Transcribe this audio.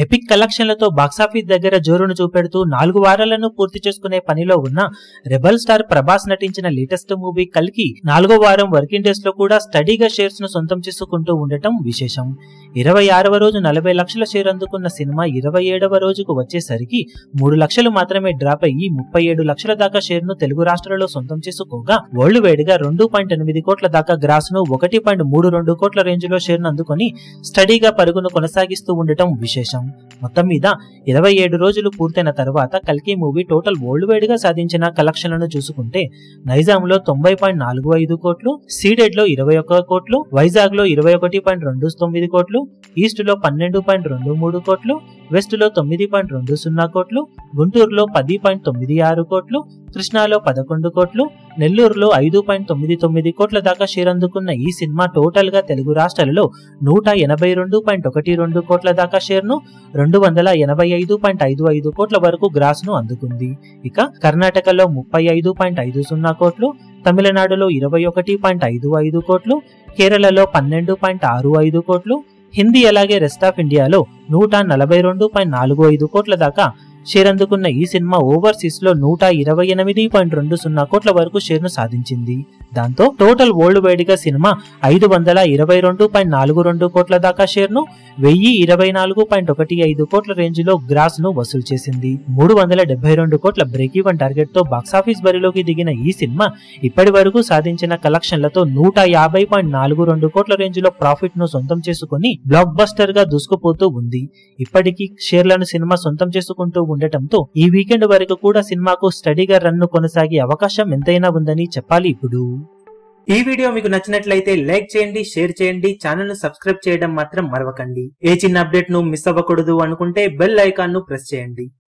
Epic కలెక్షన్లతో box office దగ్గర జోరును చూపెడుతూ 4 వారాలను పూర్తి చేసుకునే పనిలో ఉన్న రెబల్ స్టార్ ప్రభాస్ నటించిన లేటెస్ట్ మూవీ కల్కి 4వ వారం వర్కింగ్ డేస్ లో కూడా స్టడీగా షేర్స్ ను సొంతం చేసుకుంటూ ఉండటం విశేషం. 26వ రోజు 40 లక్షల షేర్ అందుకున్న సినిమా 27వ రోజుకు వచ్చేసరికి 3 లక్షలు మాత్రమే డ్రాప్ అయ్యి 37 లక్షల దాకా షేర్ ను తెలుగు రాష్ట్రాలలో సొంతం చేసుకోగా వరల్డ్ వైడ్ గా 2.8 కోట్ల దాకా గ్రాస్ ను 1.32 కోట్ల రేంజ్ లో షేర్ ను అందుకొని స్టడీగా పరుగును కొనసాగిస్తూ ఉండటం విశేషం. మొత్తం మీద 27 రోజులు పూర్తయిన తర్వాత కల్కి మూవీ టోటల్ వరల్డ్ వైడ్ గా సాధించిన కలెక్షన్లను చూసుకుంటే నైజాంలో 90.45 కోట్లు, సీడెడ్ లో 21 కోట్లు, వైజాగ్ లో 21.29 కోట్లు, ఈస్ట్ లో 12.23 కోట్లు, వెస్ట్ లో 9.20 కోట్లు, గుంటూరులో 10.96 కోట్లు, కృష్ణాలో 11 కోట్లు, నెల్లూరులో 5.99 కోట్ల దాకా షేర్ అందుకున్న ఈ సినిమా టోటల్ గా తెలుగు రాష్ట్రాలలో 182.12 కోట్ల దాకా షేర్ ను 285.55 కోట్ల వరకు గ్రాస్ ను అందుకుంది. ఇక కర్ణాటకలో 35.50 కోట్లు, తమిళనాడులో 21.55 కోట్లు, కేరళలో 12.65 కోట్లు, హిందీ అలాగే రెస్ట్ ఆఫ్ ఇండియాలో 142.45 కోట్ల దాకా షేర్ అందుకున్న ఈ సినిమా ఓవర్సీస్ లో 128.20 కోట్ల వరకు షేర్ ను సాధించింది. దాంతో టోటల్ వరల్డ్ వైడ్ గా సినిమా 522.42 కోట్ల దాకా షేర్ ను 1024.15 కోట్ల రేంజ్ లో గ్రాస్ ను వసూలు చేసింది. 372 కోట్ల బ్రేక్ ఈవెన్ టార్గెట్ తో బాక్సాఫీస్ బరిలోకి దిగిన ఈ సినిమా ఇప్పటి వరకు సాధించిన కలెక్షన్లతో 150.42 కోట్ల రేంజ్ లో ప్రాఫిట్ ను సొంతం చేసుకుని బ్లాక్ బస్టర్ గా దూసుకుపోతూ ఉంది. ఇప్పటికీ షేర్లను సినిమా సొంతం చేసుకుంటూ ఉండటంతో ఈ వీకెండ్ వరకు కూడా సినిమాకు స్టడీగా రన్ ను కొనసాగే అవకాశం ఎంతైనా ఉందని చెప్పాలి. ఇప్పుడు ఈ వీడియో మీకు నచ్చినట్లయితే లైక్ చేయండి, షేర్ చేయండి, ఛానల్ ను సబ్స్క్రైబ్ చేయడం మాత్రం మరవకండి. ఏ చిన్న అప్డేట్ ను మిస్ అవ్వకూడదు అనుకుంటే బెల్ ఐకాన్ ను ప్రెస్ చేయండి.